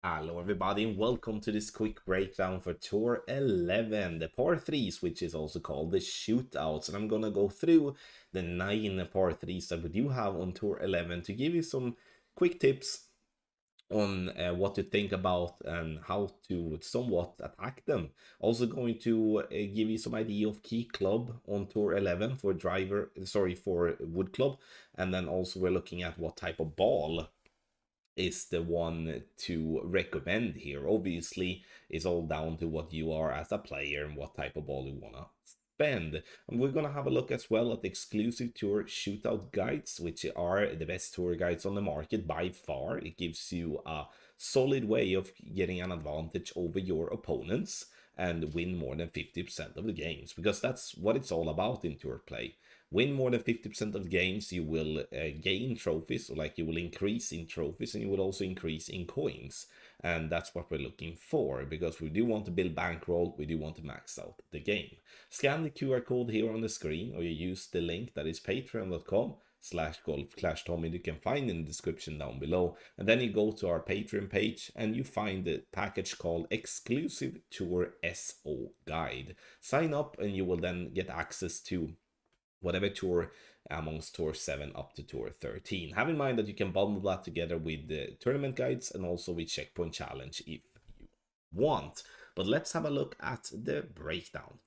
Hello everybody and welcome to this quick breakdown for Tour 11, the par 3s, which is also called the shootouts. And I'm gonna go through the 9 par 3s that we do have on Tour 11 to give you some quick tips on what to think about and how to somewhat attack them. Also going to give you some idea of key club on Tour 11 for for wood club, and then also we're looking at what type of ball is the one to recommend here. Obviously, it's all down to what you are as a player and what type of ball you want to spend. And we're going to have a look as well at the exclusive tour shootout guides, which are the best tour guides on the market by far. It gives you a solid way of getting an advantage over your opponents and win more than 50% of the games, because that's what it's all about in tour play. Win more than 50% of the games, you will gain trophies, or like you will increase in trophies, and you will also increase in coins. And that's what we're looking for, because we do want to build bankroll, we do want to max out the game. Scan the QR code here on the screen, or you use the link that is patreon.com/golf-tommy you can find in the description down below. And then you go to our Patreon page and you find the package called Exclusive Tour SO Guide. Sign up and you will then get access to whatever tour amongst tour 7 up to tour 13. Have in mind that you can bundle that together with the tournament guides and also with checkpoint challenge if you want. But let's have a look at the breakdown.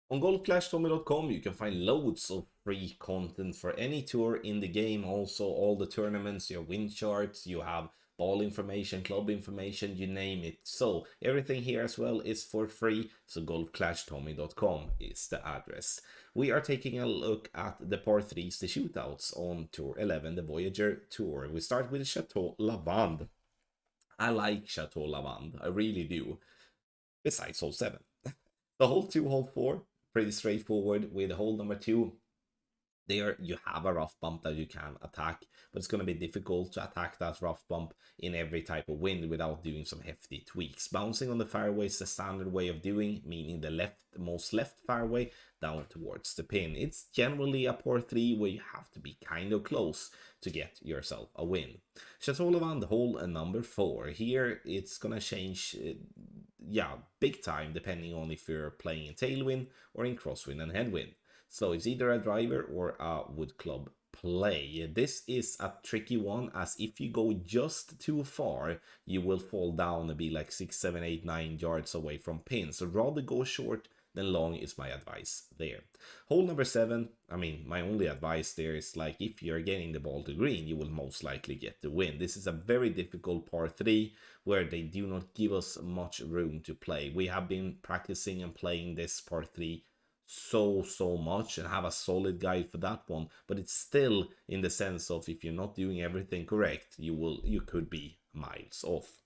On golf-tommy.com you can find loads of free content for any tour in the game. Also all the tournaments, your win charts, you have ball information, club information, you name it. So everything here as well is for free. So golf-tommy.com is the address. We are taking a look at the par 3s, the shootouts on Tour 11, the Voyager Tour. We start with Chateau Lavande. I like Chateau Lavande, I really do. Besides hole 7. The hole 2, hole 4, pretty straightforward. With hole number 2, there you have a rough bump that you can attack, but it's going to be difficult to attack that rough bump in every type of wind without doing some hefty tweaks. Bouncing on the fairway is the standard way of doing, meaning the most left fairway down towards the pin. It's generally a par 3 where you have to be kind of close to get yourself a win. Chateau Lavande, hole number 4. Here it's going to change, big time, depending on if you're playing in tailwind or in crosswind and headwind. So it's either a driver or a wood club play. This is a tricky one, as if you go just too far, you will fall down and be like 6, 7, 8, 9 yards away from pin. So rather go short than long is my advice there. Hole number 7, my only advice there is, like, if you're getting the ball to green, you will most likely get the win. This is a very difficult par 3 where they do not give us much room to play. We have been practicing and playing this par 3 so much and have a solid guide for that one, but it's still in the sense of, if you're not doing everything correct, you could be miles off.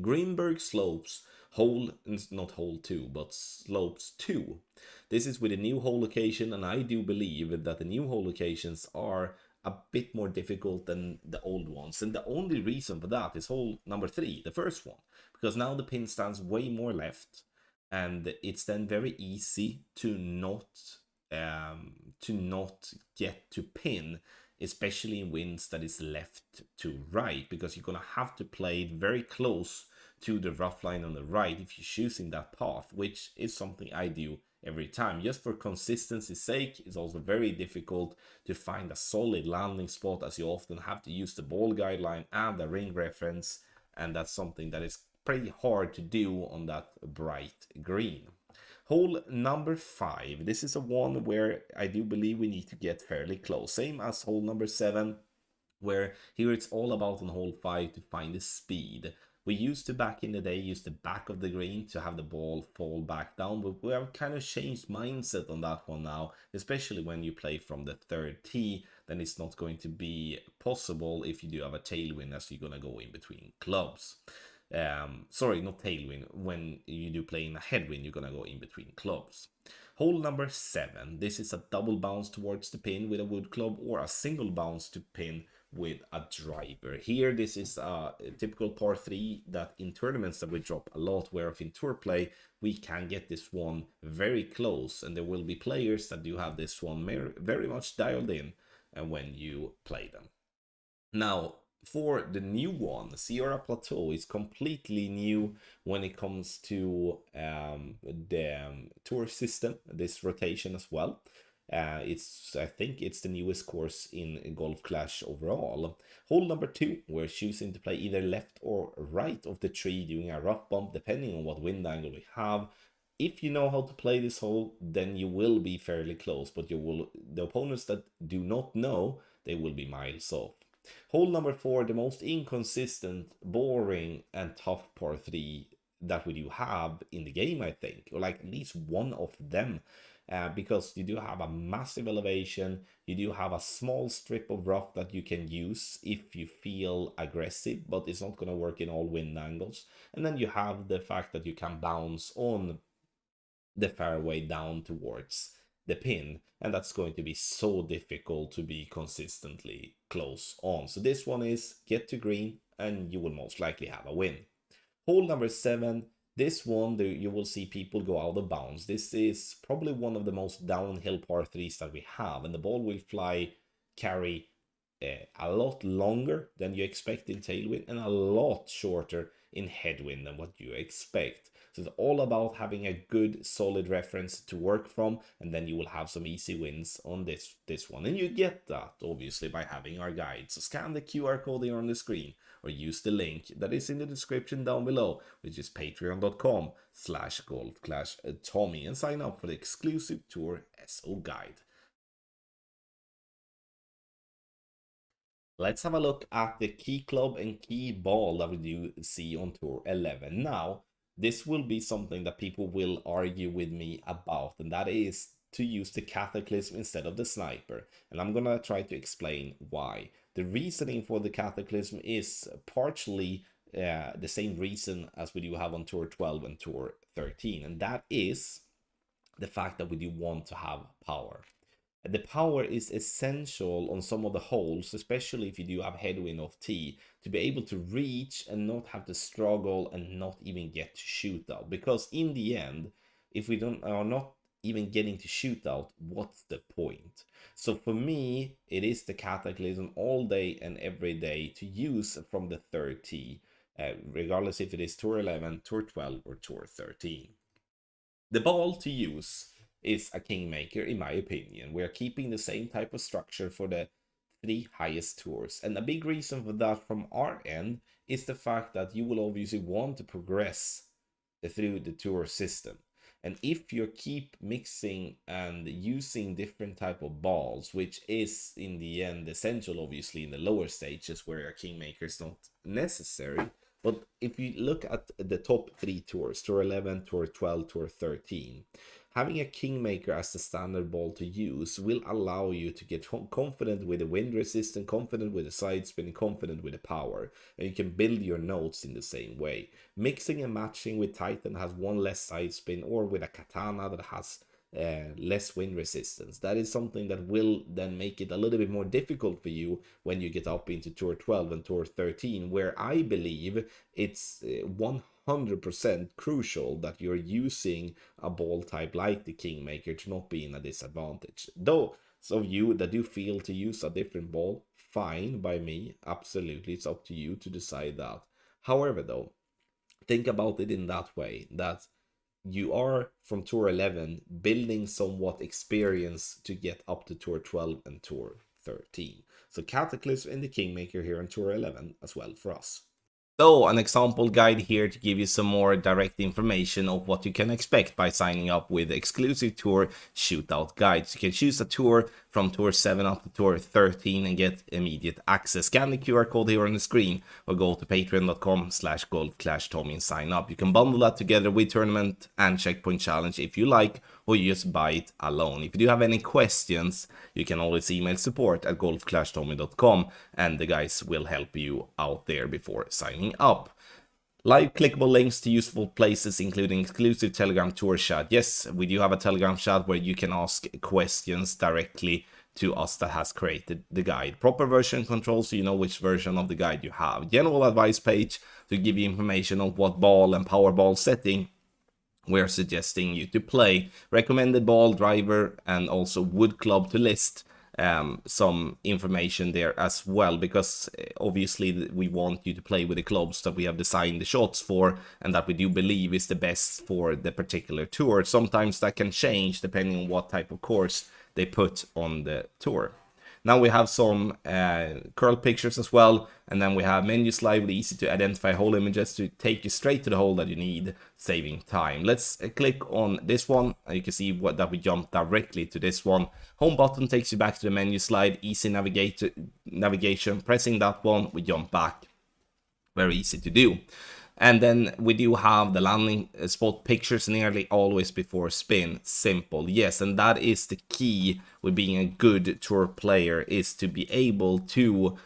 Greenberg Slopes, not hole 2, but slopes 2. This is with a new hole location, and I do believe that the new hole locations are a bit more difficult than the old ones, and the only reason for that is hole number 3, the first one, because now the pin stands way more left, and it's then very easy to not get to pin, especially in winds that is left to right, because you're gonna have to play it very close to the rough line on the right if you're choosing that path, which is something I do every time. Just for consistency's sake, it's also very difficult to find a solid landing spot, as you often have to use the ball guideline and the ring reference, and that's something that is pretty hard to do on that bright green. Hole number 5. This is a one where I do believe we need to get fairly close. Same as hole number 7, where here it's all about on hole 5 to find the speed. We used to, back in the day, use the back of the green to have the ball fall back down, but we have kind of changed mindset on that one now, especially when you play from the 3rd tee. Then it's not going to be possible if you do have a tailwind, as you're going to go in between clubs. Sorry, not tailwind. When you do play in a headwind, you're gonna go in between clubs. Hole number 7. This is a double bounce towards the pin with a wood club, or a single bounce to pin with a driver. Here, this is a typical par 3 that in tournaments that we drop a lot, where in tour play we can get this one very close, and there will be players that do have this one very much dialed in and when you play them. Now, For the new one, Sierra Plateau is completely new when it comes to the tour system, this rotation as well. I think it's the newest course in Golf Clash overall. Hole number 2, we're choosing to play either left or right of the tree doing a rough bump, depending on what wind angle we have. If you know how to play this hole, then you will be fairly close, but the opponents that do not know, they will be miles off. Hole number 4, the most inconsistent, boring, and tough par 3 that we do have in the game, I think, or like at least one of them. Because you do have a massive elevation, you do have a small strip of rough that you can use if you feel aggressive, but it's not going to work in all wind angles. And then you have the fact that you can bounce on the fairway down towards the pin, and that's going to be so difficult to be consistently close on. So this one is get to green and you will most likely have a win. Hole number 7, this one you will see people go out of bounds. This is probably one of the most downhill par 3s that we have, and the ball will carry a lot longer than you expect in tailwind and a lot shorter in headwind than what you expect. So it's all about having a good solid reference to work from, and then you will have some easy wins on this one. And you get that obviously by having our guide. So scan the QR code here on the screen or use the link that is in the description down below, which is patreon.com/golfclashtommy, and sign up for the exclusive Tour SO guide. Let's have a look at the key club and key ball that we do see on Tour 11. Now, this will be something that people will argue with me about, and that is to use the Cataclysm instead of the Sniper. And I'm gonna try to explain why. The reasoning for the Cataclysm is partially the same reason as we do have on Tour 12 and Tour 13, and that is the fact that we do want to have power. The power is essential on some of the holes, especially if you do have headwind off tee, to be able to reach and not have to struggle and not even get to shootout. Because in the end, if we are not even getting to shootout, what's the point? So for me, it is the Cataclysm all day and every day to use from the third tee, regardless if it is Tour 11, Tour 12, or Tour 13. The ball to use is a Kingmaker, in my opinion. We're keeping the same type of structure for the 3 highest tours, and a big reason for that from our end is the fact that you will obviously want to progress through the tour system. And if you keep mixing and using different type of balls, which is in the end essential obviously in the lower stages where a Kingmaker is not necessary, but if you look at the top 3 tours, Tour 11, Tour 12, Tour 13, having a Kingmaker as the standard ball to use will allow you to get confident with the wind resistance, confident with the side spin, confident with the power, and you can build your notes in the same way. Mixing and matching with Titan has one less side spin, or with a Katana that has less wind resistance. That is something that will then make it a little bit more difficult for you when you get up into Tour 12 and Tour 13, where I believe it's 100% crucial that you're using a ball type like the Kingmaker to not be in a disadvantage. Though some of you that do feel to use a different ball, fine by me, absolutely, it's up to you to decide that. However though, think about it in that way, that you are from Tour 11 building somewhat experience to get up to Tour 12 and Tour 13. So Cataclysm and the Kingmaker here on Tour 11 as well for us. So an example guide here to give you some more direct information of what you can expect by signing up with exclusive tour shootout guides. You can choose a tour from Tour 7 up to Tour 13 and get immediate access. Scan the QR code here on the screen or go to patreon.com/golfclashtommy and sign up. You can bundle that together with tournament and checkpoint challenge if you like, or you just buy it alone. If you do have any questions, you can always email support@golfclashtommy.com and the guys will help you out there before signing up. Live clickable links to useful places, including exclusive Telegram tour chat. Yes, we do have a Telegram chat where you can ask questions directly to us that has created the guide. Proper version control, so you know which version of the guide you have. General advice page to give you information on what ball and power ball setting we're suggesting you to play. Recommended ball, driver, and also wood club to list some information there as well, because obviously we want you to play with the clubs that we have designed the shots for and that we do believe is the best for the particular tour. Sometimes that can change depending on what type of course they put on the tour. Now we have some curl pictures as well, and then we have menu slide with easy to identify hole images to take you straight to the hole that you need, saving time. Let's click on this one, and you can see that we jump directly to this one. Home button takes you back to the menu slide, easy navigation. Pressing that one, we jump back. Very easy to do. And then we do have the landing spot pictures nearly always before spin. Simple, yes, and that is the key with being a good tour player, is to be able to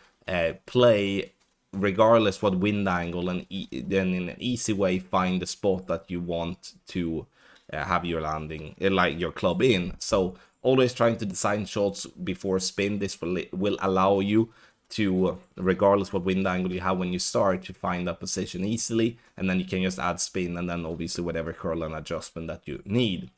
play regardless what wind angle, and then in an easy way find the spot that you want to have your landing, like your club in. So always trying to design shots before spin. This will allow you to, regardless what wind angle you have when you start, to find that position easily, and then you can just add spin and then obviously whatever curl and adjustment that you need.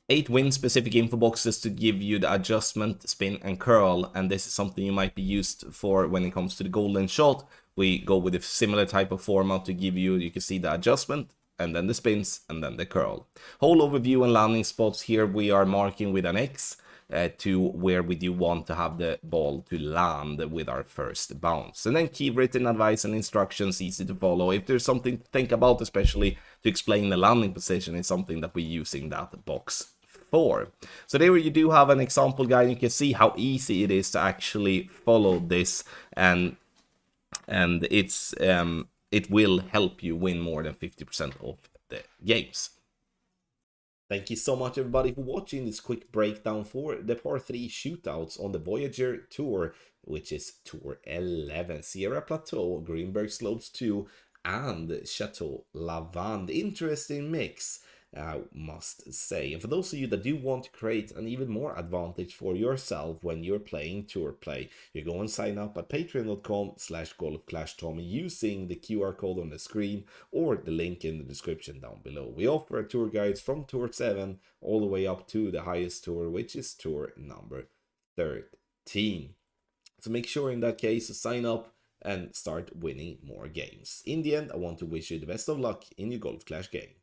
8 wind specific info boxes to give you the adjustment, spin and curl, and this is something you might be used for when it comes to the golden shot. We go with a similar type of format to give you can see the adjustment, and then the spins, and then the curl. Hole overview and landing spots, here we are marking with an X to where we do want to have the ball to land with our first bounce. And then key written advice and instructions, easy to follow. If there's something to think about, especially to explain the landing position, is something that we're using that box for. So there you do have an example guide. You can see how easy it is to actually follow this, and it's it will help you win more than 50% of the games. Thank you so much everybody for watching this quick breakdown for the par 3 shootouts on the Voyager Tour, which is Tour 11, Sierra Plateau, Greenberg Slopes 2, and Chateau Lavande. Interesting mix, I must say. And for those of you that do want to create an even more advantage for yourself when you're playing tour play, you go and sign up at patreon.com/golfclashtommy using the QR code on the screen or the link in the description down below. We offer tour guides from Tour 7 all the way up to the highest tour, which is Tour number 13. So make sure in that case to sign up and start winning more games. In the end, I want to wish you the best of luck in your Golf Clash game.